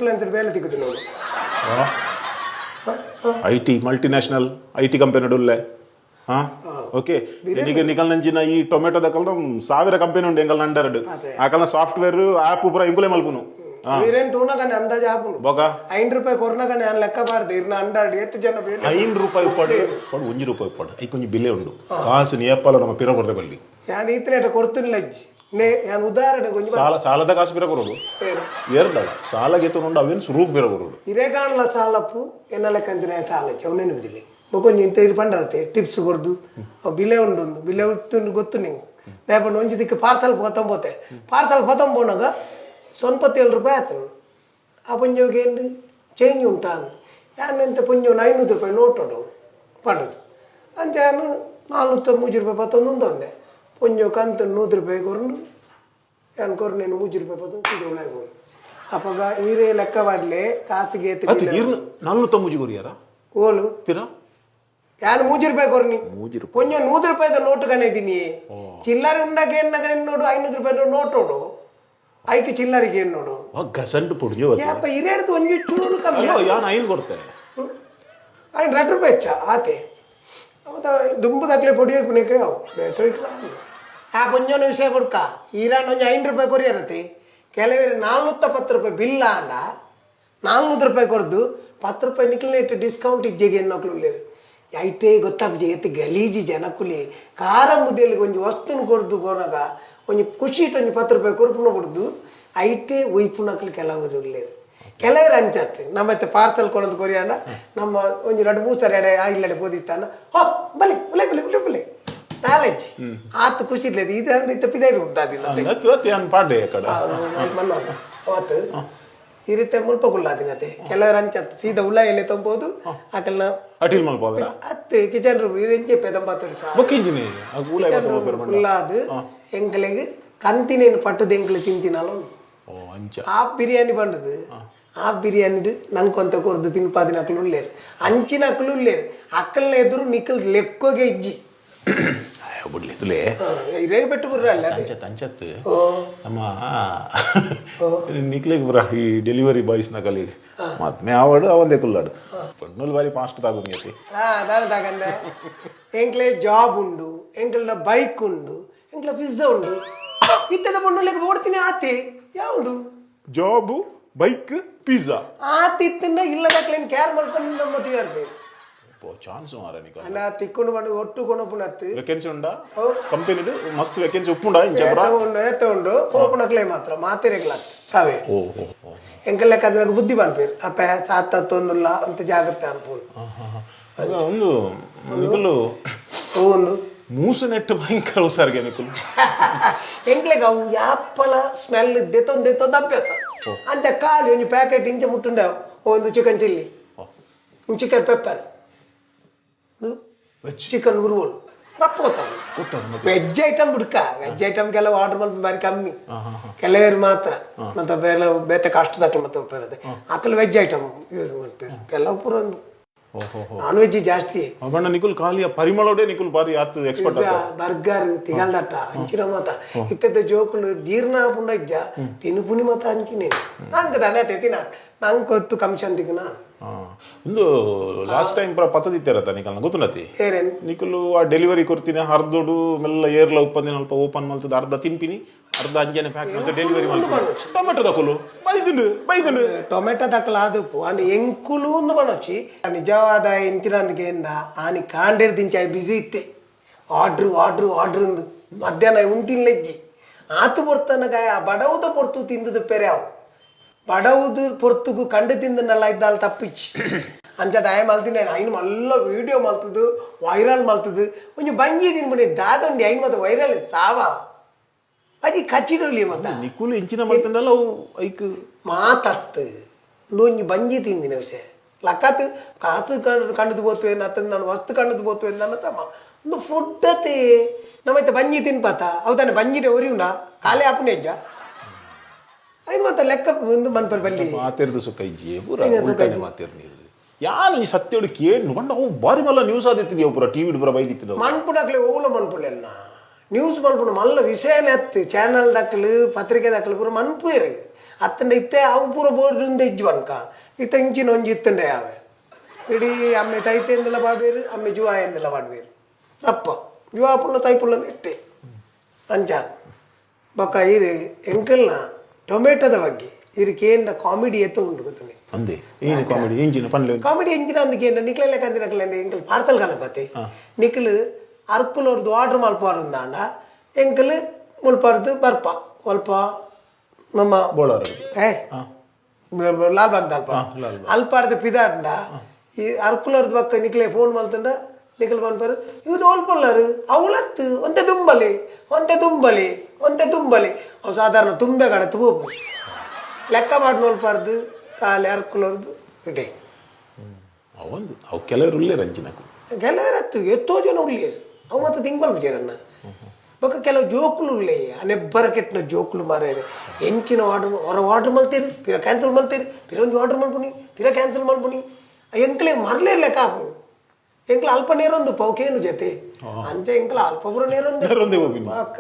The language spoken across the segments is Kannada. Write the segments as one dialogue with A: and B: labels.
A: ಬೇಲೆ ತಿಕ್ಕುದು ನೋಡು
B: IT ಮಲ್ಟಿನ್ಯಾಷನಲ್ IT ಕಂಪನಿ ಉಳ್ಳೆ ಹಾ ಓಕೆ ನಿಮಗೆ ನಿಕಲ್ ನಂಚಿನ ಈ ಟೊಮೆಟೊ ದಕ್ಕಲ್ದ 1000 ಕಂಪನಿ ಉಂಡು ಎಂಕಲ್ ನಂಡರ್ಡ್ ಆಕಲ್ನ ಸಾಫ್ಟ್ವೇರ್ ಆಪ್ ಪೂರ ಇಂಕುಲೆ ಮಲ್ಪುನು
A: ವೀರೇನ್ ತೂನಕನೆ ಅಂದಾಜ ಆಪುನು
B: ಬೊಕ
A: ₹5 ಕೊರ್ನಕನೆ ನಾನು ಲೆಕ್ಕ ಬಾರ್ದು ಇರ್ನ ಅಂಡಾಡಿ ಎತ್ತು ಜನ ಬೇಲೆ
B: ₹5 ಪಡು ₹1 ಪಡು ಐ ಕೊಂಚ ಬಿಲೆ ಉಂಡು ಕಾಸು ನೇಪಾಳ ನಮ್ಮ ಪಿರ ಕೊರ್ರೆ ಬಲ್ಲಿ
A: ಯಾನ್ ಈತನೇಟ ಕೊಡ್ತೀನಿ ಲಜ್ಜಿ ഞാൻ ഉദാഹരണ
B: ಸಾಲದ ಕಾಸು ಬೇರೆ ಕೊರೋದು ಎರಡಲ್ಲ ಸಾಲಗೆ ತಗೊಂಡು ಅವೇನು ಸ್ವರೂಪ ಬೇರೆ ಕೊರೋದು
A: ಇರೇ ಕಾಣಲ ಸಾಲಪ್ಪು ಎನ್ನಲೆ ಕಂತಿನ ಸಾಲಕ್ಕೆ ಅವನೇನು ಬಿಡಿಲಿ ಬೊಕೊಂಜಿ ಇಂತ ಇದು ಪಂಡರತೆ ಟಿಪ್ಸ್ ಕೊರ್ದು ಬಿಲೆ ಉಂಡು ಬಿಲೆ ಉಟ್ಟು ಗೊತ್ತು ನೀವು ಲೇಪಂಡು ಒಂಜಿ ದಿಕ್ಕ ಪಾರ್ಸಲ್ ಪೋತೆ ಪಾರ್ಸಲ್ ಪೋನಾಗ ₹97 ಆಯ್ತು ಆ ಪುಂಜವಿಗೆ ಏನು ಚೇಂಜ್ ಉಂಟಾ ಅಂದು ಯಾನೆಂತ ಪುಂಜವನ್ನು ₹500 ನೋಟೋಡು ಪಂಡದು ಅಂತ ನಾನು ₹430 ಪತ್ತೊಂದು ಒಂದೊಂದೆ ಪುಂಜು ಕಂತು ₹100 ಕೊರ್ನು ಯಾನ್ ಕೊರ್ నేను ₹3 ಪತ್ತೊಂದು ಇದು ಉಳಾಯ್ಬೋದು ಅಪ್ಪಗ ಈರೇ ಲೆಕ್ಕ ಮಾಡ್ಲೆ ಕಾಸಿಗೆ
B: ₹490 ಕೊರಿಯಾರ
A: ಓಲು
B: ಪಿರ
A: ಯಾನ್ ₹3 ಕೊರ್ನಿ ಪುಂಜ ₹100 ನೋಟು ಕಣ ಇದ್ದೀನಿ ಚಿಲ್ಲರೆ ಉಂಡಾಗ ಏನಾಗ ನೋಡು ₹500 ನೋಟೋಡು ಐಕೆ ಚಿಲ್ಲರಿಗೆ ಏನು ನೋಡು
B: ಗಸಂಟ್ ಪುಡ್ಜು
A: ಯಪ್ಪ ಇರೇಡ್ದು ಒಂಜಿ ಚೂರು ಕಮ್ಮಿ
B: ಯಾನ್ ಐನ್ ಕೊಡ್ತೆ
A: ఆయన ₹2 ಹೆಚ್ಚ ಆತೆ ಅವತ್ತ ದುಂಬು ದಕ್ಲೆ ಪೊಡಿ ಪುಣಿಕೆ ಅವು ಬೇತೋಯ್ಕಲ ಆ ಪುಂಜನ ವಿಷಯ ಕೊಡ್ಕ ಈರಾನ್ ಒಂಜಿ ₹5 ಕೊರಿಯರತಿ ಕೆಲವರು ₹410 ಬಿಲ್ಲ ಅಂಡ ₹400 ಕೊರ್ದು ₹10 ನಿಕ್ಲನೆ ಇಟ್ಟು ಡಿಸ್ಕೌಂಟ್ ಇಜ್ಜೆಗೆ ಎನ್ನೋಕ್ಲು ಉಳ್ಳೇರು ಐಟೇ ಗೊತ್ತಾಪ್ಜೆ ಎತ್ತು ಗಲೀಜಿ ಜನಕ್ಕುಲಿ ಖಾರ ಮುದ್ದೆಯಲ್ಲಿ ಒಂಜಿ ವಸ್ತುನ ಕೊಡ್ದು ಬೋನಾಗ ಒಂಜಿ ಖುಷಿ ಇಟ್ಟು ಒಂಜಿ ₹10 ಕೊರ್ಪುನ ಕೊಡ್ದು ಐಟೇ ಒಯ್ಪುನಕ್ಲು ಕೆಲವರು ಉಳ್ಳೇರು ಕೆಲವರು ಅಂಚತ್ತೆ ನಮ್ಮತ್ತೆ ಪಾರ್ಸಲ್ ಕೊಡೋದು ಕೊರಿಯಾನ ನಮ್ಮ ಒಂಜಿ 2-3 ಸರಿ ಎಡೆ ಇಲ್ಲಡೆ ಬೋದಿತ್ತಾನ ಹೋ ಬಲಿ ಬಲೆ ಬಲೆ ಬಲೆ ಬಲೆ ನಾಲೆಜ್ ಆತ ಖುಷಿ ಇಲ್ಲದೆ ಇದು ತಪ್ಪಿದೇನು ಉಂಟಾದಿಲ್ಲ ಅವತ್ತು ಈ ರೀತಿ ಮುಲ್ಪ ಕುಳ್ಳಾದಿನತೆ ಕೆಲವರು ಅಂಚತ್ತೆ ಸೀದಾ ಉಳ್ಳ ಎಲೆ ತಂಬೋದು ಆಕಲ್ನ
B: ಅಟಿಲ್ ಮಲ್ಪೋದ
A: ಅತ್ತೆ ಕಿಚನ್ ರೂಮ್ ಇರೆಂಚೆ ಪೆದಂಬತ್ತರು ಕುಳ್ಳಾದು ಎಂಕಲೆಗೆ ಕಂತಿನೇನು ಪಟ್ಟದು ಎಂಕಲೆ ತಿಂತಿನಲ್ಲ ಆ ಬಿರಿಯಾನಿ ಪಂಡದು ಆ ಬಿರಿಯಾನಿ ನಂಕೊಂತ ಕೊರ್ದು ತಿನ್ಪಾದಿನ ಅಕ್ಕಲು ಉಳ್ಳೇರು ಅಂಚಿನ ಅಕ್ಕಲು ಉಳ್ಳೇರು ಅಕ್ಕಲ್ನ ಎದುರು ನಿಕ್ಕಲ್ ಲೆಕ್ಕೋಗೆ ಇಜ್ಜಿ
B: ಬಿಡ್ಲಿತ್ತಲೇ
A: ಇರೇಗ ಬೆಟ್ಟು ಬುರ್ರ ಅಲ್ಲ
B: ಅಂಚತ್ತು ನಮ್ಮ ನಿಕ್ಲಿಗೆ ಬರ ಈ ಡೆಲಿವರಿ ಬಾಯ್ಸ್ನ ಕಲಿಗೆ ಮತ್ತೆ ಆವಾಡು ಅವಂದೇ ಕುಲ್ಲಾಡು ಪಣ್ಣುಲ್ ಬಾರಿ ಫಾಸ್ಟ್ ತಾಗುಂಗೈತಿ
A: ತಾಗಂದ ಎಂಕ್ಲೆ ಜಾಬ್ ಉಂಡು ಎಂಕ್ಲ ಬೈಕ್ ಉಂಡು ಎಂಕ್ಲ ಪಿಜ್ಜಾ ಉಂಡು ಇತ್ತದ ಪಣ್ಣುಲೆಗೆ ಓಡ್ತೀನಿ ಆತೆ ಯಾವುದು
B: ಜಾಬು ಬೈಕ್ ಪಿಜ್ಜಾ
A: ಆತಿತ್ತನ್ನ ಇಲ್ಲದಕ್ಲೇನು ಕ್ಯಾರ್ ಮಾಡ್ಕೊಂಡು ನಮ್ಮ ಒಟ್ಟಿಗೆ ಇರ್ಬೇಕು
B: ಚಾನ್ಸ್ ಮಾರ
A: ಅಣ್ಣ ತಿಕ್ಕೊಂಡು ಬಂದು ಒಟ್ಟು ಕೊಣಪುನತ್ತು
B: ವೆಕೆನ್ಸಿ ಉಂಡಾ ಕಂಪನಿದು ಮಸ್ತ್ ವೆಕೆನ್ಸಿ ಉಪ್ಪುಂಡ
A: ಏತ ಉಂಡು ಪೋಪುನಕ್ಲೇ ಮಾತ್ರ ಮಾತಿರೆಗ್ಲ ಅವೇ ಎಂಕಲ್ ಲೆಕ್ಕ ನನಗೆ ಬುದ್ಧಿ ಬಂದ್ಪೇರು ಅಪ್ಪ ಸಾತ್ತೊಂದುಲ್ಲ ಅಂತ ಜಾಗ್ರತೆ ಅನ್ಪೋದು
B: ಒಂದು ನಿಕಲು
A: ಒಂದು
B: ಮೂಸು ನೆಟ್ಟು ಭಯಂಕರ ಹುಷಾರಿಗೆ ನಿಕಲು
A: ಎಂಕ್ಲೆಗ ಅವು ಯಾಪಲ ಸ್ಮೆಲ್ ದೆತ್ತೊಂದು ಅಭ್ಯಾಸ ಅಂತ ಖಾಲಿ ಒಂದು ಪ್ಯಾಕೆಟ್ ಇಂಚೆ ಮುಟ್ಟುಂಡ ಒಂದು ಚಿಕನ್ ಚಿಲ್ಲಿ ಒಂದು ಚಿಕನ್ ಪೆಪ್ಪರ್ ಚಿಕನ್ ಉರುವೋಳು ರಪ್ಪೋತಾವ ವೆಜ್ ಐಟಮ್ ಬಿಡ್ಕ ವೆಜ್ ಐಟಮ್ ಕೆಲವು ಆರ್ಡರ್ ಮಾಡಿ ಬಾರಿ ಕಮ್ಮಿ ಕೆಲವರು ಮಾತ್ರ ಮತ್ತೆ ಬೇರೆ ಬೇತೆ ಕಷ್ಟದಾಕಲು ಮತ್ತೆ ಉಪಯೋಗ ಆಕಲ್ ವೆಜ್ ಐಟಮ್ ಯೂಸ್ ಮಾಡ್ತೀವಿ ಕೆಲವು ಪೂರ ನಾನ್ ವೆಜ್ ಜಾಸ್ತಿ
B: ನಿಕುಲ್ ಖಾಲಿ ಪರಿಮಳೋಡೆ ನಿಕುಲ್ ಬಾರಿ ಆತು ಎಕ್ಸ್ಪರ್ಟ್
A: ಬರ್ಗರ್ ತಿಗಲ್ದಟ್ಟ ಅಂಚಿನ ಮತ ಇತ್ತದ ಜೋಕುಲು ಜೀರ್ಣ ಪುಂಡ ಇಜ್ಜ ತಿನ್ನು ಪುನಿ ಮತ ಅಂಚಿನೇ ನಂಗೆ ದನ ತಿನ್ನ ನಂಗೆ ಗೊತ್ತು ಕಮಿಷನ್ ತಿಗ್ನ
B: ಒಂದು ಲಾಸ್ಟ್ ಟೈಮ್ ಪತ್ತದಿತ್ತಾರತ್ತ ನಿಕಲ್ನ ಗೊತ್ತುನತಿ ನಿಕುಲು ಆ ಡೆಲಿವರಿ ಕೊಡ್ತೀನಿ ಅರ್ಧೋಡು ಮೆಲ್ಲ ಏರ್ಲ ಉಪ್ಪಂದಿನ ಅಲ್ಪ ಓಪನ್ ಮಾಡ್ತದ ಅರ್ಧ ತಿನ್ಪಿನಿ ಅರ್ಧ ಅಂಜನೆ ಪ್ಯಾಕ್ ಮಾಡ್ತಾ ಡೆಲಿವರಿ ಮಾಡ್ತೀನಿ ಟೊಮೆಟೊ ದಕ್ಕಲು ಬೈದುಂಡು
A: ಟೊಮೆಟೊ ದಕ್ಕಲ ಆದುಪ್ಪು ಅಂಡ್ ಎಂಕುಲು ಒಂದು ಬಣೊಚ್ಚಿ ನಿಜವಾದ ಎಂತಿರಂದಿಗೆಂದ ಆನಿ ಕಾಂಡೇರ್ ದಿಂಚಾಯ್ ಬಿಸಿ ಇತ್ತೆ ಆರ್ಡ್ರು ಅಂದು ಮಧ್ಯಾಹ್ನ ಉಂತಿನ್ಲೆಜ್ಜಿ ಆತು ಪೊರ್ತನಗಾಯ ಆ ಬಡವುದ ಪೊರ್ತು ತಿಂದುದು ಪೆರೆ ಅವು ಬಡವುದು ಪೊರ್ತುಗು ಕಂಡು ತಿಂದನ್ನೆಲ್ಲ ಇದ್ದಾಲ್ ತಪ್ಪಿಚ್ಚಿ ಅಂಚದ ಆಯ ಮಲ್ತಿನ ಐನು ಮಲ್ಲ ವಿಡಿಯೋ ಮಲ್ತದು ವೈರಲ್ ಮಲ್ತದು ಒಂಜಿ ಬಂಜಿ ತಿನ್ಬಿಡಿ ದಾದಂಡಿ ಐನು ಮತ್ತೆ ವೈರಲ್ ಸಾವ ಅದಿ ಕಚ್ಚಿಡಲಿ ಮತ್ತೆ
B: ನಿಕುಲು ಇಂಚಿನ ಮಲ್ತಂಡಲ್ಲ ಅವು ಐಕ್
A: ಮಾತತ್ತು ಒಂಜಿ ಬಂಜಿ ತಿಂದಿನ ವಿಷಯ ಲಕ್ಕತ್ ಕಾಸು ಕಂಡದು ಬೋತ್ವೇನು ಅತ್ತಂದು ನಾನು ವಸ್ತು ಕಂಡದು ಬೋತ್ವೇನು ನನ್ನ ಸಮ ಒಂದು ಫುಡ್ಡತೆ ನಮ್ಮೈತೆ ಬಂಜಿ ತಿನ್ಪಾತ ಅವತಾನೆ ಬಂಜಿಡೆ ಒರಿ ಉಂಡ ಖಾಲಿ ಹಾಪುನೆ ಅಜ್ಜ ಐನು ಮತ್ತೆ ಲೆಕ್ಕ ಒಂದು ಮನ್ಪರ್ ಬಲ್ಲಿ
B: ಮಾತಿರ್ದು ಸುಖ ಇಜ್ಜಿ ಪೂರ ಮಾತಿರ್ನಿ ಯಾನು ಈ ಸತ್ಯೋಡು ಕೇಳಿ ಬಂಡ ಅವು ಬಾರಿ ಮಲ್ಲ ನ್ಯೂಸ್ ಆದಿತ್ತಿದ್ವಿ ಪೂರ ಟಿವಿ ಪೂರ ಬೈದಿತ್ತು
A: ಮನ್ಪುಡಾಕ್ಲೆ ಓಲ ಮನ್ಪುಳೆಲ್ಲ ನ್ಯೂಸ್ ಮನ್ಪುಡು ಮಲ್ಲ ವಿಷಯನೇ ಹತ್ತು ಚಾನಲ್ ದಕ್ಕಲು ಪತ್ರಿಕೆ ದಕ್ಕಲು ಪೂರ ಮನ್ಪು ಇರು ಅತ್ತಂಡ ಇತ್ತೆ ಅವು ಪೂರ ಬೋರ್ಡ್ ಇಜ್ವನ್ಕ ಇತ್ತ ಇಂಚಿನ ಒಂಜಿ ಇತ್ತಂಡೆ ಯಾವೆ ಇಡೀ ಅಮ್ಮೆ ತೈತೆಂದೆಲ್ಲ ಪಾಡ್ಬೇರು ಅಮ್ಮೆ ಜುವಾ ಎಂದೆಲ್ಲ ಪಾಡ್ಬೇರು ಅಪ್ಪ ಜುವಾ ಪುಳ್ಳ ತೈ ಪುಳ್ಳ ಇಟ್ಟೆ ಅಂಚ ಬೊಕ್ಕ ಇರು ಎಂಕಲ್ನ ಟೊಮೆಟೊದ ಬಗ್ಗೆ ಇದಕ್ಕೆ ಏನ ಕಾಮಿಡಿ ಎತ್ತ ಉಂಟು ಗೊತ್ತನೆ
B: ಅಂದೆ ಏನು ಕಾಮಿಡಿ ಎಂಜಿನ ಪನ್ಲೆ
A: ಕಾಮಿಡಿ ಎಂಜಿನ ಅಂದಕ್ಕೆ ಏನ ನಿಕ್ಲೆಲ್ಲ ಕಂದಿನಕ್ಲೆ ಎಂಕಲ್ ಪಾರ್ಸಲ್ ಕಣಪತಿ ನಿಕ್ಲು ಅರ್ಕುಲವ್ರದ್ದು ಆರ್ಡರ್ ಮಲ್ಪಾರಂದಾಂಡ ಎಂಕಲ್ ಮುಲ್ಪಾರ್ದು ಬರ್ಪ ಸ್ವಲ್ಪ ನಮ್ಮ
B: ಬೋಳಾರು
A: ಲಾಲ್ ಬಾಗ್ ದಲ್ಪ ಅಲ್ಪಾರ್ದು ಪಿದಾಂಡ ಈ ಅರ್ಕುಲವ್ರದ್ದು ಪಕ್ಕ ನಿಕ್ಲೆ ಫೋನ್ ಮಲ್ತಂಡ ನಿಖಲ್ ಬಂದ್ಬಾರು ಇವ್ರು ನೋಡ್ಕೊಳ್ಳಾರು ಅವಳತ್ತು ಒಂತೆ ದುಂಬಲಿ ಒಂತೆ ದುಂಬಲಿ ಅವು ಸಾಧಾರಣ ತುಂಬೆ ಕಡೆ ತುಂಬ ಲೆಕ್ಕ ಮಾಡಿ ನೋಡ್ಬಾರ್ದು ಕಾಲಿ ಅರ್ಕುಲವ್ರದ್ದು ಇಡೇ
B: ಅವಂದು ಅವು ಕೆಲವರು ಉಳ್ಳೇ ರಂಜಿನಕು
A: ಕೆಲವರತ್ತು ಎಷ್ಟೋ ಜನ ಉಳ್ಳೇರು ಅವು ಮತ್ತೆ ತಿಂಗಳು ವಿಚಾರನ್ನ ಬೊಕ್ಕ ಕೆಲವು ಜೋಕುಲು ಉಳ್ಳೇ ನೆಬ್ಬರ ಕೆಟ್ಟನ ಜೋಕುಲು ಮಾರೇರು ಎಂಚಿನ ಆರ್ಡರ್ ಮಲ್ತೀರಿ ಪಿರ ಕ್ಯಾನ್ಸಲ್ ಮಲ್ತೀರಿ ಪಿರ ಒಂದು ಆರ್ಡರ್ ಮಾಡ್ಬುನಿ ಪಿರ ಕ್ಯಾನ್ಸಲ್ ಮಾಡ್ಬುನಿ ಎಂಕ್ಲೆ ಮರಲೇ ಲೆಕ್ಕ ಹಾಕು ಎಂಕ್ಲ ಅಲ್ಪ ನೇರೊಂದು ಪೌಕೇನು ಜೊತೆ ಅಂಚೆ ಎಂಕ್ಲ ಅಲ್ಪ ಪುರ ನೇರೊಂದು ಅಕ್ಕ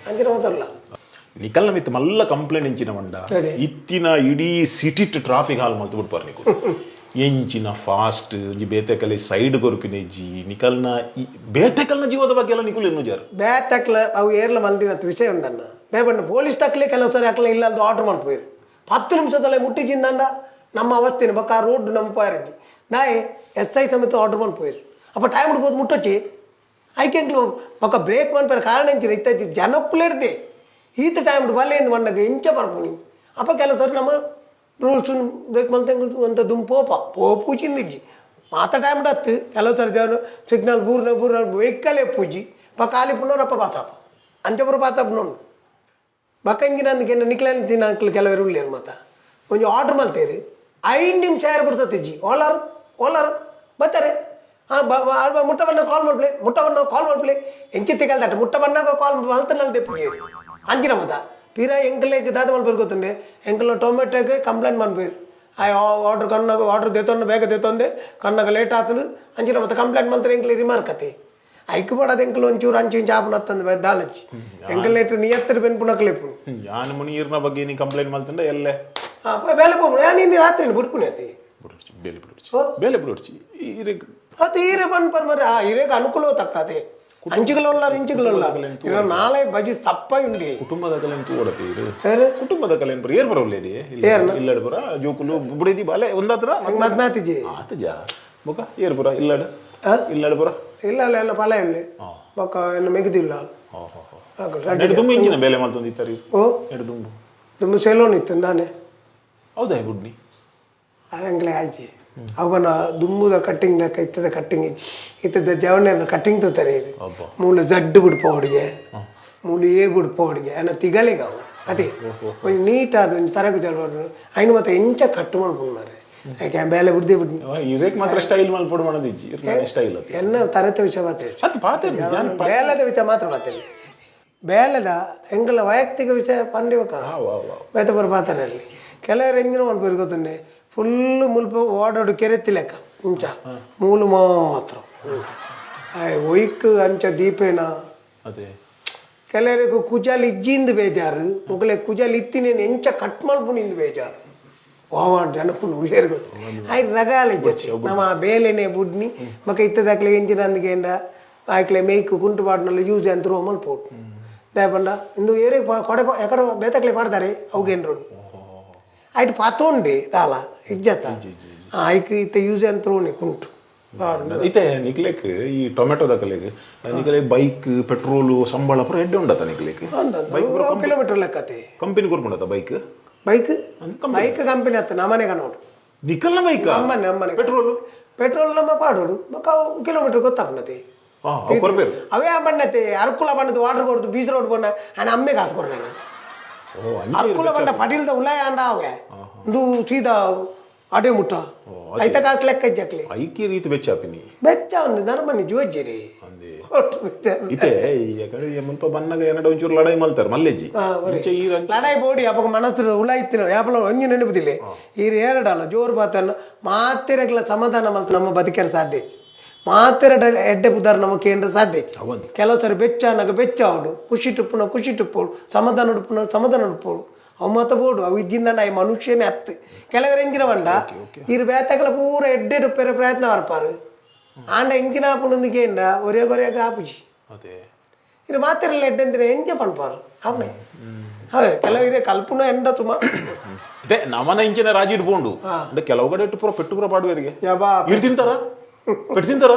A: ಅಂಚಿನ ಮಾತಲ್ಲ
B: ನಿಕಲ್ನ ಮಿತ್ ಮಲ್ಲ ಕಂಪ್ಲೇಂಟ್ ಎಂಚಿನ ಮಂಡ ಇತ್ತಿನ ಇಡೀ ಸಿಟಿ ಟ್ರಾಫಿಕ್ ಹಾಲ್ ಮಲ್ತು ಬಿಡ್ಪಾರ ನಿಕು ಎಂಚಿನ ಫಾಸ್ಟ್ ಒಂಜಿ ಬೇತೆಕಲೆ ಸೈಡ್ ಕೊರ್ಪಿನೆಜ್ಜಿ ನಿಕಲ್ನ ಬೇತೆಕಲ್ನ ಜೀವದ ಬಗ್ಗೆ ಎಲ್ಲ ನಿಕುಲ್ ಎನ್ನು ಜಾರು
A: ಬೇತಕ್ಲ ಅವು ಏರ್ಲ ಮಲ್ದಿನ ವಿಷಯ ಉಂಡನ್ನ ಬೇಬಣ್ಣ ಪೊಲೀಸ್ ತಕ್ಲೆ ಕೆಲವು ಸರಿ ಅಕ್ಲ ಇಲ್ಲದ ಆರ್ಡರ್ ಮಾಡ್ಬೋರು 10 ನಿಮಿಷದಲ್ಲೇ ಮುಟ್ಟಿಜಿಂದಂಡ ನಮ್ಮ ಅವಸ್ಥೆನ ಬಕ್ಕ ಆ ರೋಡ್ ನಮ್ಮ ಪಾರಜ್ಜಿ ನಾಯಿ SI ಸಮೇತ ಆರ್ಡರ್ ಮಾಡ್ಬೋರು ಅಪ್ಪ ಟೈಮ್ ಇಡ್ಬೋದು ಮುಟ್ಟೊಚ್ಚಿ ಐಕೆಂಕ್ಲು ಬಕ್ಕ ಬ್ರೇಕ್ ಮಾಡ್ಪಾರ ಕಾರಣ ಎಂಚಿನ ಇತ್ತಾಚಿ ಜನಕ್ಕುಲೇಡ್ದೆ ಈತ ಟೈಮ್ ಬಲ್ಲೆಂದು ಮಣ್ಣಗೆ ಇಂಚ ಬರ್ಪುನಿ ಅಪ್ಪ ಕೆಲವು ಸರಿ ನಮ್ಮ ರೂಲ್ಸ್ ಬ್ರೇಕ್ ಮಂತ ಅಂತ ದುಮ್ ಪೋಪು ಚಿಂದಿಜ್ಜಿ ಮಾತ ಟೈಮ್ ಹತ್ತು ಕೆಲವು ಸರಿ ದೇವನು ಸಿಗ್ನಲ್ ಬೂರ್ನ ವೆಹಿಕಲ್ ಪೂಜಿ ಪಕ್ಕ ಖಾಲಿ ಪುನರಪ್ಪ ಪಾಸಪ್ಪ ಅಂಚಪುರ ಪಾಸಪ್ಪ ನೋಡು ಬಕ್ಕ ಹಿಂಗಿನ ಅಂದಕ್ಕೆ ನಿಕ್ಲೇನ್ ತಿನ್ನ ಅಂಕಲ್ ಕೆಲವರು ಉಳ್ಳೇರು ಮಾತ ಒಂದು ಆರ್ಡ್ರ್ ಮಲ್ತೇರಿ 5 ನಿಮಿಷ ಬಿಡ್ಸತ್ತಿಜ್ಜಿ ಓಲಾರು ಬರ್ತಾರೆ ಮುಟ್ಟ ಬಣ್ಣ ಕಾಲ್ ಮಾಡ್ಪ್ಲೆ ಎಂಚಿತ್ತೆ ಕಲ್ದಾಟ ಮುಟ್ಟ ಬಣ್ಣಾಗ ಕಾಲ್ ಮಲ್ತನಲ್ದೆ ಪುಯ್ಯರು ಅಂಜಿನ ಮತ ಪೀರ ಎಂಕಲೇಗೆ ದಾದ ಮಾಡ್ಬೇಕು ಗೊತ್ತಂಡೆ ಎಂಕಲ್ನ ಟೊಮೆಟೋಗೆ ಕಂಪ್ಲೇಂಟ್ ಮಾಡ್ಬೇರು ಆರ್ಡ್ರ್ ಕಣ್ಣಾಗ ಆರ್ಡ್ರ್ ದೇತೊಂದು ಬೇಗ ದೇತೊಂದೆ ಕಣ್ಣಾಗ ಲೇಟ್ ಆತನು ಅಂಜಿನ ಮತ್ತೆ ಕಂಪ್ಲೇಂಟ್ ಮಾಡ್ತಾರೆ ಎಂಕಲಿ ರಿಮಾರ್ಕ್ ಅತಿ ಐಕ್ ಪಡೋದು ಎಂಕಲ್ ಒಂಚೂರು ಅಂಚು ಆಪನ ಹತ್ತಂದು ದಾಲಚ್ಚಿ ಎಂಕಲ್ ಐತೆ ನೀ ಎತ್ತರ ಬೆನ್ಪುಣಕ್ಲೇಪು
B: ಯಾನ್ ಮುನೀರ್ನ ಬಗ್ಗೆ ನೀ ಕಂಪ್ಲೇಂಟ್ ಮಾಡ್ತಂಡ ಎಲ್ಲೇ
A: ಬೇಲೆ ಪೋಮು ನೀನು ರಾತ್ರಿ ಬಿಡ್ಪುಣಿ ಅತಿ
B: ಬೇಲೆ ಬಿಡ್ಸಿ
A: ಅದು ಹೀರೆ ಬಂದು ಪರ್ಮರೆ ಹೀರೆಗೆ ಅನುಕೂಲ ತಕ್ಕದೆ ಇಂಚುಗಳ ನಾಳೆ ಬಜಿ ತಪ್ಪ ಉಂಡಿ
B: ಕುಟುಂಬದ ಕಲೆಂಟು ಓಡತೀರು ಕುಟುಂಬದ ಕಲೆಂಪು ಏರ್ ಬರೋಲ್ಲೇಡಿ ಇಲ್ಲಡ ಬರ ಜೋಕುಲು ಬುಡಿದಿ ಬಾಲೆ ಒಂದಾತ್ರ
A: ಮದ್ಮಾತಿಜಿ
B: ಆತಜಾ ಬೊಕ ಏರ್ ಬರ ಇಲ್ಲಡ ಬರ
A: ಇಲ್ಲ ಪಲ ಇಲ್ಲಿ ಬೊಕ ಏನು ಮೆಗದಿಲ್ಲ
B: ದುಂಬು ಇಂಚಿನ ಬೇಲೆ ಮಲ್ತೊಂದಿತ್ತರಿ
A: ಓ ದುಂಬು ಸೆಲೋನ್ ಇತ್ತು ನಾನೇ
B: ಹೌದಾ ಬುಡ್ನಿ
A: ಅಂಗ್ಲೆ ಆಯ್ಜಿ ಅವನ ದುಂಬುದ ಕಟ್ಟಿಂಗ್ ಲೆಕ್ಕ ಇತ್ತದ ಕಟ್ಟಿಂಗ್ ಇತ್ತದ ಜವನ ಕಟ್ಟಿಂಗ್ ತೋತಾರೆ ಮೂಲ ಜಡ್ಡು ಬಿಡ್ಪೋಡಿಗೆ ಮೂಲ ಬಿಡ್ಪೋಡಿಗೆ ಅನ್ನ ತಿಗಲಿಗ ಅವು ಅದೇ ಒಂದು ನೀಟಾದ ಒಂದು ತರಕು ಜಡ್ಬಾರ್ದು ಐನು ಮತ್ತೆ ಎಂಚ ಕಟ್ಟು ಮಾಡ್ಕೊಂಡು ಮಾರೆ ಯಾಕೆ ಬೇಲೆ ಬಿಡ್ದೆ ಬಿಡ್ನಿ
B: ಇರೇಕ್ ಮಾತ್ರ ಸ್ಟೈಲ್ ಮಾಡ್ಬಿಡು ಮಾಡೋದಿಜ್ಜಿ ಸ್ಟೈಲ್
A: ಎನ್ನ ತರತೆ ವಿಷಯ ಬೇಲದ ವಿಷಯ ಮಾತ್ರ ಮಾತೇನೆ ಬೇಲದ ಎಂಗಲ ವೈಯಕ್ತಿಕ ವಿಷಯ ಪಂಡಿವಕ ಬೇತ ಬರ ಪಾತ್ರಲ್ಲಿ ಕೆಲವರು ಹೆಂಗಿನ ಮಾಡ್ಬೇಕು ಗೊತ್ತಂಡೆ ಫುಲ್ಲು ಮುಲ್ಪ ಓಡಾಡು ಕೆರೆತ್ತಿ ಲೆಕ್ಕ ಇಂಚ ಮೂಲು ಮಾತ್ರ ಒಯ್ಕ್ ಅಂಚ ದೀಪೇನ
B: ಅದೇ
A: ಕೆಲವರಿಗೆ ಕುಜಾಲಿ ಇಜ್ಜಿಂದು ಬೇಜಾರು ಮುಗಲೆ ಕುಜಾಲಿ ಇತ್ತಿನೇನು ಎಂಚ ಕಟ್ ಮಾಡ್ಬಿಂದು ಬೇಜಾರು ಓವಾಡ್ ಜನಕ್ಕೂ ಉಳ್ಳೇರು ಗೊತ್ತು ಆಯ್ತು ರಗಾಲಿ ನಮ್ಮ ಬೇಲೆನೆ ಬುಡ್ನಿ ಮಕ್ಕ ಇತ್ತದಾಕ್ಲೆ ಎಂಚಿನ ಅಂದಿಗೆಂಡ ಆಯ್ಕಲೆ ಮೇಯ್ಕು ಕುಂಟು ಪಾಡ್ನಲ್ಲಿ ಯೂಸ್ ಅಂತ ರೋಮಲ್ ಪೋಟು ದೇಪಂಡ ಇಂದು ಏರೇ ಕೊಡೆ ಎಕಡೆ ಬೇತಕ್ಲೆ ಪಾಡ್ತಾರೆ ಅವ್ಗೇನ್ರು ಆಯ್ತು ಪಾತೋಂಡಿ ದಾಲ ಇಜ್ಜತ್ತ ಆಯ್ಕೆ ಇತ್ತೆ ಯೂಸ್ ಅಂತ ರೋಣಿ ಕುಂಟು
B: ಇತ್ತೆ ನಿಕ್ಲೆಕ್ ಈ ಟೊಮೆಟೊದ ಕಲೆಗೆ ನಿಕ್ಲೆ ಬೈಕ್ ಪೆಟ್ರೋಲು ಸಂಬಳ ಪುರ ಎಡ್ಡೆ ಉಂಡತ ನಿಕ್ಲೆಕ್
A: ಕಿಲೋಮೀಟರ್ ಲೆಕ್ಕತೆ
B: ಕಂಪನಿ ಕೊರ್ಕೊಂಡತ ಬೈಕ್
A: ಬೈಕ್ ಕಂಪನಿ ಅತ್ತ ನಮ್ಮನೆಗ ನೋಡು
B: ನಿಕಲ್ನ ಬೈಕ್
A: ನಮ್ಮನೆ ಪೆಟ್ರೋಲ್ ನಮ್ಮ ಪಾಡೋಡು ಕಿಲೋಮೀಟರ್ ಗೊತ್ತಾಗ್ನತೆ ಅವೇ ಬಣ್ಣತೆ ಅರ್ಕುಲ ಬಣ್ಣದ ವಾಟರ್ ಕೊಡ್ತು ಬೀಸ್ ರೋಡ್ ಬಣ್ಣ ನಾನು ಅಮ್ಮೆ ಕಾಸು ಕೊಡ್ರೆ ಅರ್ಕುಲ ಬಣ್ಣ ಪಟೀಲ್ದ ಉಲಾಯ ಅಂಡ ಅವೆ ಒಂದು ಸೀದಾ ಅಡೆ ಮುಟ್ಟ ಐತ ಕಾಸು ಲೆಕ್ಕ ಇಜ್ಜಕ್ಲೆ
B: ಐಕ್ಯ ರೀತಿ ಬೆಚ್ಚಾಪಿನಿ
A: ಬೆಚ್ಚ ಒಂದು ನರ್ಮನಿ ಜೋಜ್ಜಿರಿ
B: ಇತೆ ಮುಲ್ಪ ಬನ್ನಗ ಏನಡ ಒಂಚೂರು ಲಡಾಯಿ ಮಲ್ತಾರೆ ಮಲ್ಲೆಜ್ಜಿ
A: ಲಡಾಯಿ ಬೋಡಿ ಅಪ್ಪ ಮನಸ್ಸು ಉಳ ಇತ್ತಿನ ಯಾಪಲ ಒಂಜಿ ನೆನಪುದಿಲ್ಲ ಈ ಎರಡಲ್ಲ ಜೋರು ಬಾತನ್ನು ಮಾತಿರಗ್ಲ ಸಮಾಧಾನ ಮಲ್ತು ನಮ್ಮ ಬದುಕಲು ಸಾಧ್ಯ ಮಾತಿರ ಎಡ್ಡೆ ಪುದಾರ ನಮ್ಮ ಕೇಂದ್ರ ಸಾಧ್ಯ ಕೆಲವು ಸರಿ ಬೆಚ್ಚ ನಗ ಬೆಚ್ಚ ಅವಡು ಖುಷಿ ಟುಪ್ಪುನ ಖುಷಿ ಟುಪ್ಪೋಡು ಸಮಾಧಾನ ಉಡುಪುನ ಸಮಾಧಾನ ಉಡುಪೋಡು ಅವು ಮತ್ತೆ ಬೋಡು ಅವು ಇದ್ದಿಂದ ನಾ ಮನುಷ್ಯನೇ ಹತ್ತು ಕೆಲವರ ಎಂಜಿನ ಬಂಡ ಇರು ಬೇತಕಲ ಪೂರ ಎಡ್ಡೆ ಡುಪ್ಪೆರ ಪ್ರಯತ್ನ ಬರ್ಪಾರು ಆಂಡ ಎಂಕಿನ ಆಪುನೊಂದಿಗೆ ಇಂಡ ಒರೇ ಗೊರೆಯಾಗ ಆಪುಜಿ
B: ಅದೇ
A: ಇದು ಮಾತಿರಲ್ಲ ಎಡ್ಡೆಂದ್ರೆ ಎಂಜ ಪಣ್ಪಾರು ಅವನೇ ಹೌದು ಕೆಲವರೇ ಕಲ್ಪನ ಎಂಡ ತುಮ
B: ಅದೇ ನಮನ ಇಂಚಿನ ರಾಜಿ ಇಟ್ಕೊಂಡು ಕೆಲವು ಕಡೆ ಇಟ್ಟು ಪೂರ ಪೆಟ್ಟು ಪೂರ ಪಾಡುವರಿಗೆ
A: ಜಬಾ
B: ಇರ್ ತಿಂತಾರ ಪೆಟ್ಟು ತಿಂತಾರ